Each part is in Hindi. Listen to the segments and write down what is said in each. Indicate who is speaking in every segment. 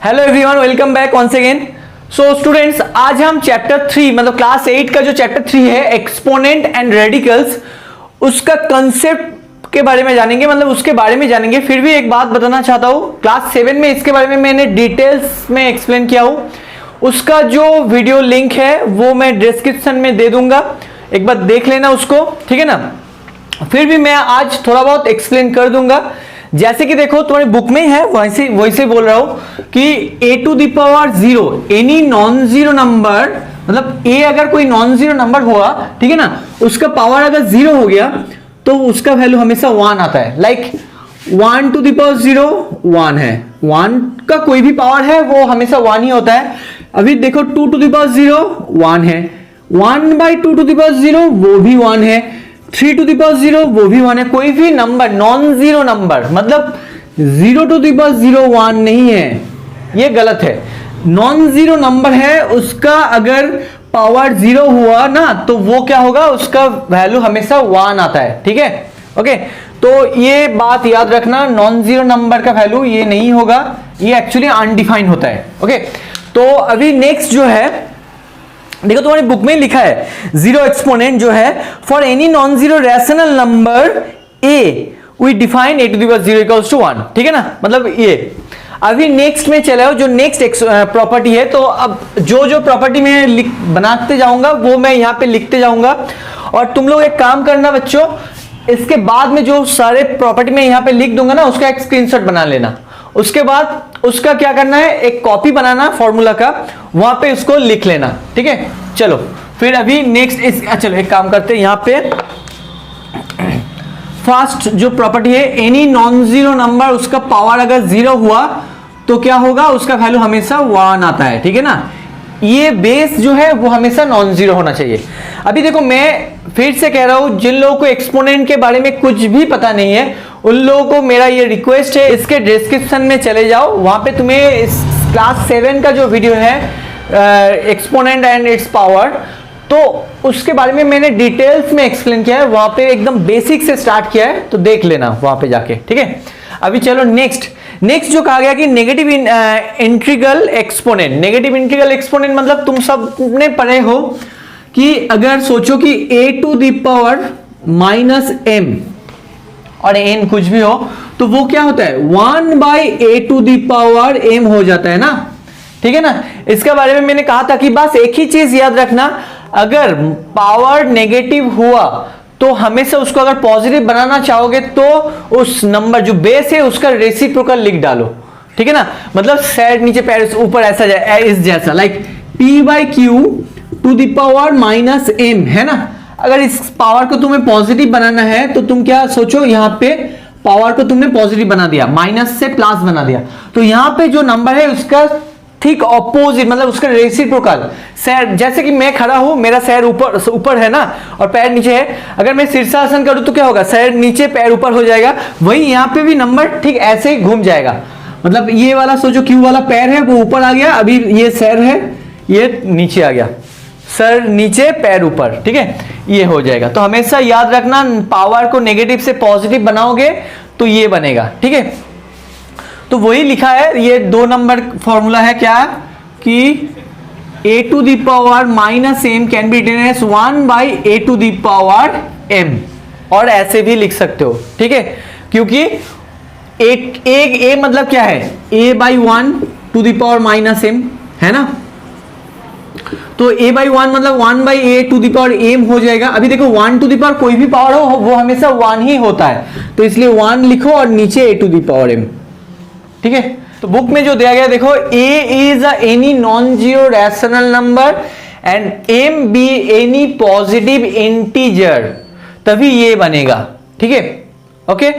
Speaker 1: Hello everyone, welcome back once again. So students, आज हम चैप्टर 3 मतलब क्लास 8 का जो चैप्टर 3 है एक्सपोनेंट एंड रेडिकल्स, उसका कंसेप्ट के बारे में जानेंगे, मतलब उसके बारे में जानेंगे। फिर भी एक बात बताना चाहता हूं, क्लास 7 में इसके बारे में मैंने डिटेल्स में एक्सप्लेन किया हूं। उसका जो वीडियो लिंक है वो मैं डिस्क्रिप्शन में दे दूंगा, एक बार देख लेना उसको, ठीक है ना। फिर भी मैं आज थोड़ा बहुत एक्सप्लेन कर दूंगा। जैसे कि देखो तुम्हारी बुक में है, वैसे बोल रहा हूं कि a to the power 0 any non zero number, मतलब a अगर कोई नॉन जीरो नंबर हुआ, ठीक है ना, उसका पावर अगर 0 हो गया तो उसका वैल्यू हमेशा 1 आता है। लाइक 1 टू द पावर 0 1 है, 1 का कोई भी पावर है वो हमेशा 1 ही होता है। अभी देखो 2 टू द पावर 0 1 है, 1/2 टू द पावर 0 वो भी 1 है, 3 टू द पावर 0 वो भी 1 है। कोई भी नंबर नॉन जीरो नंबर, मतलब 0 टू द पावर 0 1 नहीं है, ये गलत है। नॉन जीरो नंबर है, उसका अगर पावर 0 हुआ ना तो वो क्या होगा, उसका वैल्यू हमेशा 1 आता है, ठीक है। ओके, तो ये बात याद रखना, नॉन जीरो नंबर का वैल्यू ये नहीं होगा, ये एक्चुअली अनडिफाइंड होता है। ओके, तो अभी नेक्स्ट जो है देखो तुम्हारी बुक में लिखा है जीरो एक्सपोनेंट जो है for any non zero rational number a we define a to the power 0 equals to 1, ठीक है ना। मतलब ये अभी नेक्स्ट में चले आओ, जो नेक्स्ट प्रॉपर्टी है, तो अब जो प्रॉपर्टी में बनाते जाऊंगा वो मैं यहाँ पे लिखते जाऊंगा। और तुम लोग एक काम करना बच्चों, इसके बाद में जो सारे प्रॉपर्टी में यहाँ पे लिख दूंगा ना, उसका एक स्क्रीनशॉट बना लेना। उसके बाद उसका क्या करना है, एक कॉपी बनाना फॉर्मूला का, वहां पे उसको लिख लेना, ठीक है। चलो फिर अभी नेक्स्ट चलो एक काम करते हैं, यहाँ पे फर्स्ट जो प्रॉपर्टी है एनी नॉन जीरो नंबर, उसका पावर अगर 0 हुआ तो क्या होगा, उसका वैल्यू हमेशा 1 आता है, ठीक है ना। ये बेस जो है वो हमेशा नॉन जीरो होना चाहिए। अभी देखो मैं फिर से कह रहा हूं, जिन लोगों को एक्सपोनेंट के बारे में कुछ भी पता नहीं है उन लोगों को मेरा ये रिक्वेस्ट है, इसके डिस्क्रिप्शन में चले जाओ, वहां पे तुम्हें इस क्लास 7 का जो वीडियो है एक्सपोनेंट एंड इट्स पावर, तो उसके बारे में मैंने डिटेल्स में एक्सप्लेन किया है, वहां पे एकदम बेसिक से स्टार्ट किया है, तो देख लेना वहां पे जाके, ठीक है। अभी चलो नेक्स्ट जो कहा गया कि negative integral exponent. Negative integral exponent मतलब तुम सब ने पढ़े हो कि अगर सोचो कि a to the power -m और n कुछ भी हो तो वो क्या होता है, 1/a to the power m हो जाता है ना, ठीक है ना। इसके बारे में मैंने कहा था कि बस एक ही चीज याद रखना, अगर पावर नेगेटिव हुआ तो हमेशा उसको अगर पॉजिटिव बनाना चाहोगे तो उस नंबर जो बेस है उसका रेसिप्रोकल लिख डालो, ठीक है ना। मतलब सैड नीचे पैर ऊपर ऐसा जाए, इस जैसा, like p/q to the power -m है ना। अगर इस पावर को तुम्हें पॉजिटिव बनाना है तो तुम क्या सोचो, यहाँ पे पावर को तुमने पॉजिटिव बना दिया, माइनस से प्लस बना दिया, तो यहाँ पे जो नंबर है उसका ठीक ऑपोजिट, मतलब उसका रेसिप्रोकल सैर, जैसे कि मैं खड़ा हूं, मेरा सैर ऊपर है ना और पैर नीचे है, अगर मैं शीर्षासन करूं तो क्या होगा, सैर नीचे पैर ऊपर हो जाएगा। वही यहाँ पे भी नंबर ठीक ऐसे ही घूम जाएगा, मतलब ये वाला सोचो क्यू वाला पैर है वो ऊपर आ गया, अभी ये सैर है ये नीचे आ गया, सर नीचे पैर ऊपर, ठीक है, ये हो जाएगा। तो हमेशा याद रखना, पावर को नेगेटिव से पॉजिटिव बनाओगे तो ये बनेगा, ठीक है। तो वही लिखा है, ये 2 नंबर फॉर्मूला है क्या कि a to the power -m can be written as 1/a to the power m, और ऐसे भी लिख सकते हो, ठीक है, क्योंकि एक a मतलब क्या है, a/1 to the power -m है ना, तो a/1 मतलब 1/a to the power m हो जाएगा। अभी देखो 1 टू द पावर कोई भी पावर हो वो हमेशा 1 ही होता है, तो इसलिए 1 लिखो और नीचे a to the power m, ठीक है। तो बुक में जो दिया गया देखो, a is any non zero rational number and m be any positive integer, तभी ये बनेगा, ठीक है। ओके,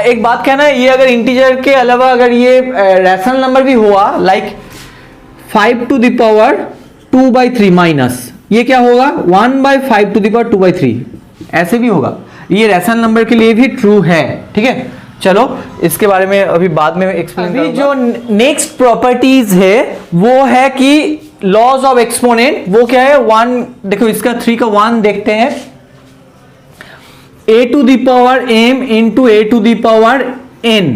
Speaker 1: एक बात कहना है, ये अगर इंटीजर के अलावा अगर ये रैशनल नंबर भी हुआ, like 5 to the power 2/3 minus, ये क्या होगा 1/5 टू द पावर 2/3, ऐसे भी होगा, ये रैशनल नंबर के लिए भी ट्रू है, ठीक है। चलो इसके बारे में अभी बाद में एक्सप्लेन करूंगा। अभी जो नेक्स्ट प्रॉपर्टीज है वो है कि लॉज ऑफ एक्सपोनेंट, वो क्या है, 1 देखो इसका 3 का 1 देखते हैं, a to the power m into a to the power n।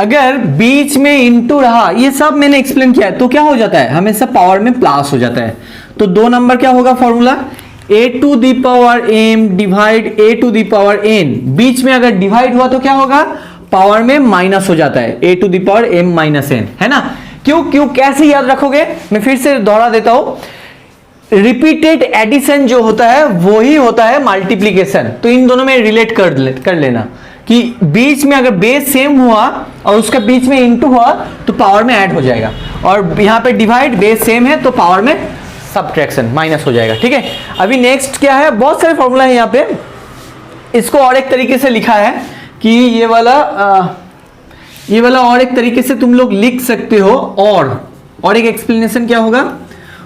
Speaker 1: अगर बीच में इंटू रहा, ये सब मैंने एक्सप्लेन किया है, तो क्या हो जाता है, हमेशा पावर में प्लस हो जाता है। तो 2 नंबर क्या होगा formula, a to the power m divide a to the power n, बीच में अगर डिवाइड हुआ तो क्या होगा, पावर में माइनस हो जाता है, a to the power m minus n, है ना। क्यों कैसे याद रखोगे, मैं फिर से दोहरा देता हूं, रिपीटेड एडिशन जो होता है वो ही होता है मल्टीप्लीकेशन। तो इन दोनों में रिलेट कर लेना कि बीच में अगर बेस सेम हुआ और उसका बीच में इंटू हुआ तो पावर में ऐड हो जाएगा, और यहाँ पे डिवाइड बेस सेम है तो पावर में सबट्रैक्शन माइनस हो जाएगा, ठीक है। अभी नेक्स्ट क्या है, बहुत सारे फॉर्मूला है यहाँ पे, इसको और एक तरीके से लिखा है कि ये वाला और एक तरीके से तुम लोग लिख सकते हो, और एक एक्सप्लेनेशन क्या होगा,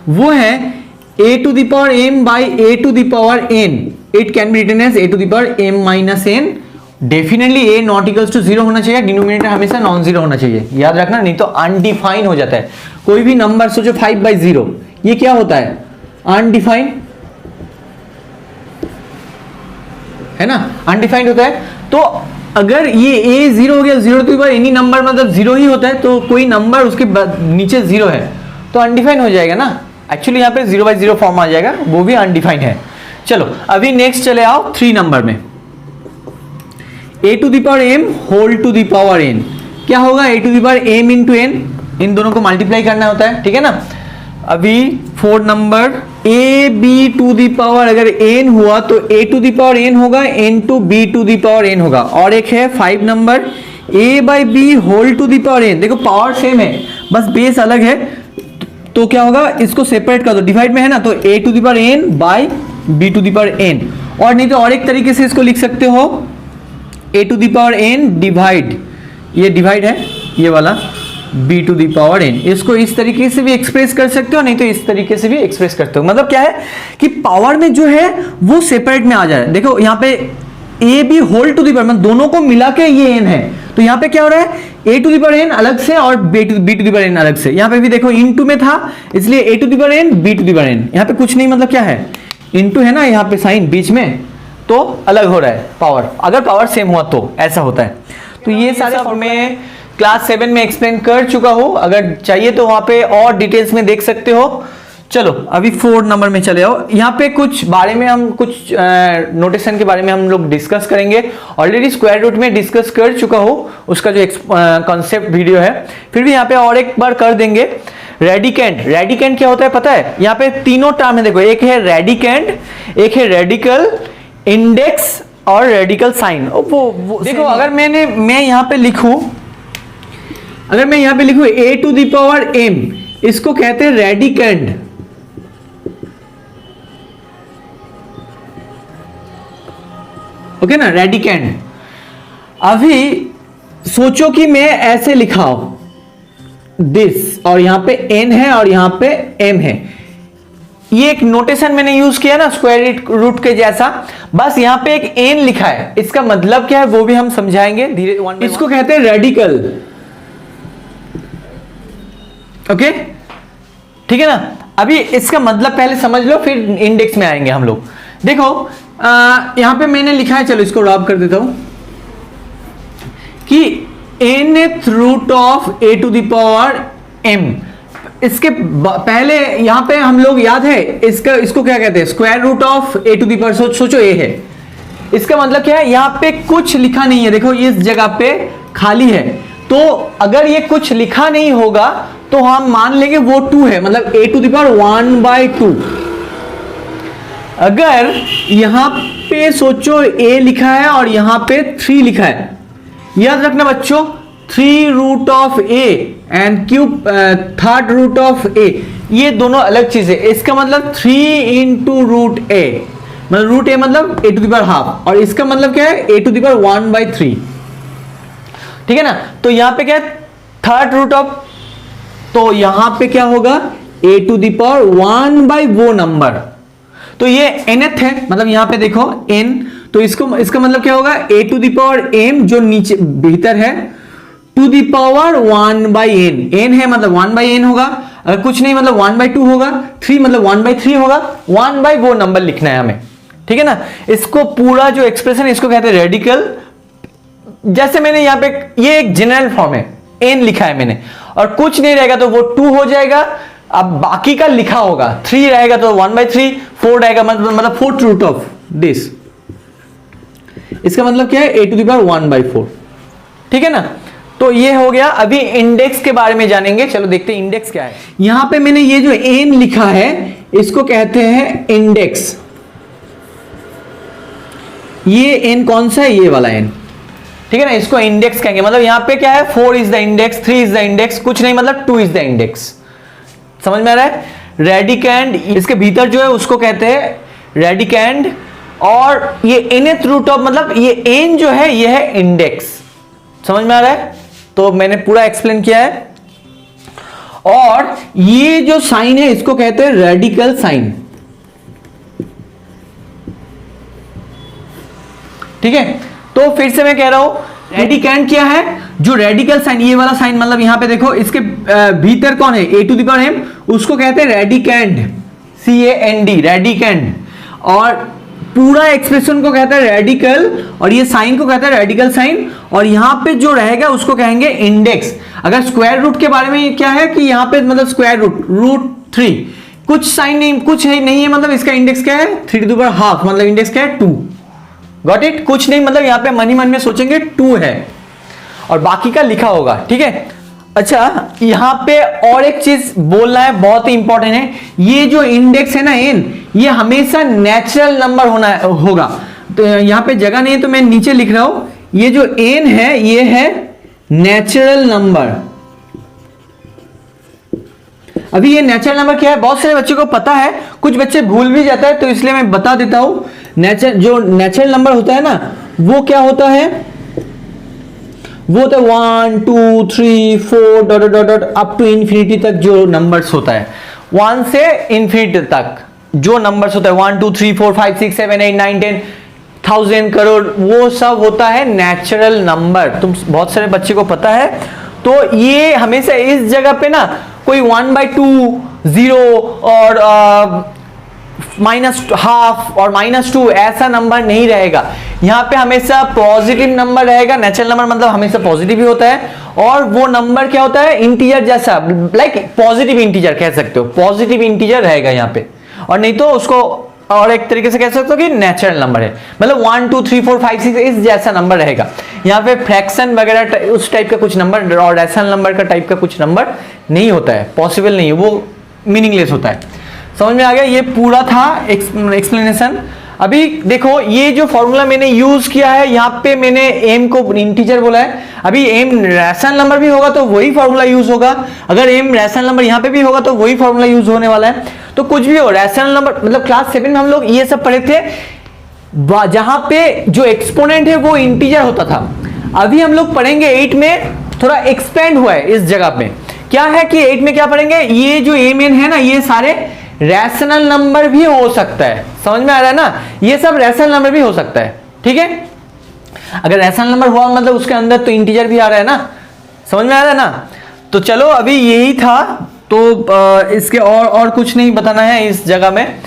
Speaker 1: वो है a to the power m by a to the power n, it can be written as a to the power m minus n। Definitely a not equals to 0 होना चाहिए, डिनोमिनेटर हमेशा नॉन जीरो होना चाहिए, याद रखना, नहीं तो अनडिफाइन हो जाता है। कोई भी नंबर सोचो 5/0, ये क्या होता है, अनडिफाइन, है ना, अनडिफाइंड होता है। तो अगर ये a 0 हो गया, 0 to the power any number मतलब 0 ही होता है, तो कोई नंबर उसके नीचे 0 है तो अनडिफाइन हो जाएगा ना। एक्चुअली यहाँ पे 0/0 फॉर्म आ जाएगा, वो भी अनडिफाइंड है। चलो अभी नेक्स्ट चले आओ 3 नंबर में, a to the power m whole to the power n, क्या होगा, a to the power m into n, इन दोनों को मल्टीप्लाई करना होता है, ठीक है ना। अभी 4 number, a b to the power अगर n हुआ तो a to the power n होगा, n to b to the power n होगा। और एक है 5 number, a by B whole to the power n, देखो पावर सेम है बस बेस अलग है, तो क्या होगा, इसको सेपरेट कर दो, डिवाइड में है ना, तो a to the power n by b to the power n। और नहीं तो और एक तरीके से इसको लिख सकते हो, a to the power n divide, ये डिवाइड है ये वाला, b to the power n, इसको इस तरीके से भी एक्सप्रेस कर सकते हो, नहीं तो इस तरीके से भी एक्सप्रेस करते हो। मतलब क्या है कि पावर में जो है वो सेपरेट में आ जा रहा है। देखो यहाँ पे a b whole to the power, मतलब दोनों को मिला के ये n है, तो यहाँ पे क्या हो रहा है, a to the power n अलग से और b to the power n अलग से। यहाँ पे भी देखो इनटू में था, इसलिए a to the power n b to the power n, यहाँ पे कुछ नहीं, मतलब क्या है, इनटू है ना, यहाँ पे साइन बीच में, तो अलग हो रहा है पावर, अगर पावर सेम हुआ तो ऐसा होता है। तो ये सारे मैं क्लास 7 में एक्सप्लेन कर चुका हूँ, अगर चाहिए तो वहां पे और डिटेल्स में देख सकते हो। चलो अभी 4 नंबर में चले आओ, यहाँ पे कुछ बारे में हम कुछ नोटेशन के बारे में हम लोग डिस्कस करेंगे। ऑलरेडी स्क्वायर रूट में डिस्कस कर चुका हूँ, उसका जो कॉन्सेप्ट वीडियो है, फिर भी यहाँ पे और एक बार कर देंगे। रेडिकेंड, रेडिकेंड क्या होता है पता है, यहाँ पे तीनों टर्म है, देखो एक है रेडिकेंड, एक है रेडिकल इंडेक्स और रेडिकल साइन। वो देखो अगर मैं यहाँ पे लिखूं, अगर मैं यहाँ पे लिखूं a to the power m, इसको कहते हैं रेडिकेंड, ओके ना, रेडिकेंड। अभी सोचो कि मैं ऐसे लिखा हूं दिस, और यहां पे n है और यहां पे m है, ये एक नोटेशन मैंने यूज किया ना स्क्वायर रूट के जैसा, बस यहां पे एक n लिखा है, इसका मतलब क्या है वो भी हम समझाएंगे धीरे। इसको कहते हैं रेडिकल, ओके ठीक है ना। अभी इसका मतलब पहले समझ लो, फिर इंडेक्स में आएंगे हम लोग। देखो यहां पे मैंने लिखा है, चलो इसको रब कर देता हूं कि nth root of a to the power m, इसके पहले यहां पे हम लोग याद है इसको क्या कहते हैं, square root of a to the power, सोचो a है, इसका मतलब क्या है, यहां पे कुछ लिखा नहीं है, देखो इस जगह पे खाली है, तो अगर ये कुछ लिखा नहीं होगा तो हम मान लेंगे वो 2 है, मतलब a टू द पावर 1/2। अगर यहां पे सोचो a लिखा है और यहां पे 3 लिखा है, याद रखना बच्चों, 3 root of a and cube 3rd root of a, ये दोनों अलग चीज है। इसका मतलब 3 इंटू रूट a, मतलब रूट a मतलब a to the power half, और इसका मतलब क्या है, a टू द पावर 1/3, ठीक है ना। तो यहां पे क्या है, 3rd रूट ऑफ, तो यहां पे क्या होगा, a टू द पावर 1 वो नंबर, तो ये nth है, मतलब यहां पे देखो n, तो इसका मतलब क्या होगा, a to the power m जो नीचे भीतर है to the power 1/n, n है मतलब 1/n होगा, अगर कुछ नहीं मतलब 1/2 होगा, 3 मतलब 1/3 होगा, 1 वो नंबर लिखना है हमें, ठीक है ना। इसको पूरा जो एक्सप्रेशन, इसको कहते हैं रेडिकल। जैसे मैंने यहाँ पे, ये एक जनरल फॉर्म है, n लिखा है मैंने, और कुछ नहीं रहेगा तो वो 2 हो जाएगा। अब बाकी का लिखा होगा, 3 रहेगा तो 1/3, 4 रहेगा मतलब 4th रूट ऑफ दिस। इसका मतलब क्या है, a⁴ ठीक है ना। तो ये हो गया। अभी इंडेक्स के बारे में जानेंगे, चलो देखते हैं इंडेक्स क्या है। यहां पे मैंने ये जो n लिखा है इसको कहते हैं इंडेक्स। ये n कौन सा है, ये वाला n, ठीक है ना, इसको इंडेक्स कहेंगे। मतलब यहां पे क्या है, 4 is the index, 3 is the index, कुछ नहीं मतलब 2 इज द इंडेक्स। समझ में आ रहा है। रेडिकैंड, इसके भीतर जो है उसको कहते हैं रेडिकैंड, और ये nth रूट ऑफ मतलब ये n जो है ये है इंडेक्स। समझ में आ रहा है। तो मैंने पूरा एक्सप्लेन किया है। और ये जो साइन है इसको कहते हैं रेडिकल साइन, ठीक है। तो फिर से मैं कह रहा हूं रेडिकैंड क्या है, जो रेडिकल साइन, ये वाला साइन मतलब यहां पे देखो इसके भीतर कौन है, a⁴m, उसको कहते हैं रेडिकैंड, CAND, रेडिकैंड। और पूरा एक्सप्रेशन को कहता है रेडिकल, और ये साइन को कहता है रेडिकल साइन, और यहां पे जो रहेगा उसको कहेंगे इंडेक्स। अगर स्क्वायर रूट के बारे में क्या है कि यहां पे मतलब स्क्वायर √3, कुछ साइन नहीं, कुछ नहीं है, मतलब इसका इंडेक्स क्या है 3⁻², मतलब इंडेक्स क्या है 2। Got it. कुछ नहीं मतलब यहां पे मन ही मन में सोचेंगे 2 है, और बाकी का लिखा होगा, ठीक है। अच्छा, यहां पे और एक चीज बोलना है, बहुत ही इंपॉर्टेंट है। ये जो इंडेक्स है ना n, ये हमेशा नेचुरल नंबर होगा। तो यहां पे जगह नहीं है तो मैं नीचे लिख रहा हूं, ये जो n है ये है नेचुरल नंबर। अभी ये नेचुरल नंबर क्या है, बहुत सारे बच्चों को पता है, कुछ बच्चे भूल भी जाता है, तो इसलिए मैं बता देता हूं। जो नेचुरल नंबर होता है ना, वो क्या होता है, वो होता है 1 2 3 4 dot dot dot up to infinity तक जो नंबर्स होता है, 1 से इंफिनिटी तक जो नंबर्स होता है, 1 2 3 4 5 6 7 8 9 10 1000 करोड़, वो सब होता है नेचुरल नंबर। तुम बहुत सारे बच्चे को पता है। तो ये हमेशा इस जगह पे ना कोई 1/2 0 और -½ और -2 ऐसा नंबर नहीं रहेगा। यहां पे हमेशा पॉजिटिव नंबर रहेगा। नेचुरल नंबर मतलब हमेशा पॉजिटिव ही होता है, और वो नंबर क्या होता है, इंटीजर जैसा, लाइक पॉजिटिव इंटीजर कह सकते हो, पॉजिटिव इंटीजर रहेगा यहां पे। और नहीं तो उसको और एक तरीके से कह सकते हो कि नेचुरल नंबर है, मतलब 1 2 3 4 5 6 इस जैसा नंबर रहेगा। यहाँ पे फ्रैक्शन वगैरह उस टाइप का कुछ नंबर और रैशनल नंबर का टाइप का कुछ नंबर नहीं होता है, पॉसिबल नहीं है, वो मीनिंगलेस होता है। समझ में आ गया। ये पूरा था एक्सप्लेनेशन। अभी देखो ये जो फॉर्मूला मैंने यूज किया है, यहाँ पे मैंने m को इंटीजर बोला है। अभी m रैशनल नंबर भी होगा तो वही फॉर्मूला यूज होगा, अगर m रैशनल नंबर यहाँ पे भी होगा तो वही फॉर्मूला यूज होने वाला है। तो कुछ भी हो, रैशनल नंबर मतलब क्लास 7 में हम लोग ये सब पढ़े थे, जहां पे जो एक्सपोनेंट है वो इंटीजर होता था। अभी हम लोग पढ़ेंगे 8 में, थोड़ा एक्सपेंड हुआ है इस जगह पे। क्या है कि 8 में क्या पढ़ेंगे, ये जो mn है ना, ये सारे रैशनल नंबर भी हो सकता है। समझ में आ रहा है ना, ये सब रैशनल नंबर भी हो सकता है, ठीक है। अगर रैशनल नंबर हुआ मतलब उसके अंदर तो इंटीजर भी आ रहा है ना, समझ में आ रहा है ना। तो चलो अभी यही था, तो इसके और कुछ नहीं बताना है इस जगह में।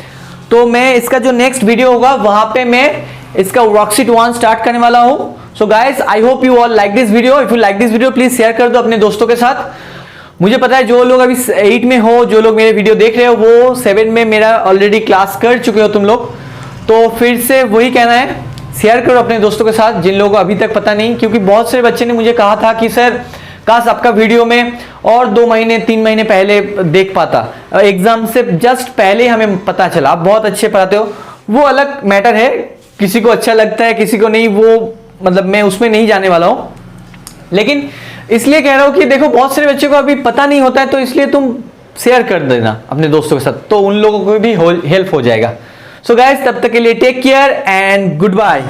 Speaker 1: तो मैं इसका जो नेक्स्ट वीडियो होगा वहां पे मैं इसका वर्कशीट 1 स्टार्ट करने वाला हूं। So guys, I hope you all like this video. If you like this video please share कर दो अपने दोस्तों के साथ। मुझे पता है जो लोग अभी 8 में हो, जो लोग मेरे वीडियो देख रहे हो, वो 7 में मेरा ऑलरेडी क्लास कर चुके हो तुम लोग। तो फिर से वही कहना है, शेयर करो अपने दोस्तों के साथ जिन लोगों को अभी तक पता नहीं, क्योंकि बहुत सारे बच्चे ने मुझे कहा था कि सर काश आपका वीडियो में और 2 महीने 3 महीने पहले देख पाता, एग्जाम से जस्ट पहले हमें पता चला। आप बहुत अच्छे पढ़ाते हो, वो अलग मैटर है, किसी को अच्छा लगता है किसी को नहीं, वो मतलब मैं उसमें नहीं जाने वाला हूं। लेकिन इसलिए कह रहा हूं कि देखो बहुत सारे बच्चों को अभी पता नहीं होता है, तो इसलिए तुम शेयर कर देना अपने दोस्तों के साथ, तो उन लोगों को भी हेल्प हो जाएगा। सो गाइस, तब तक के लिए take care and good bye.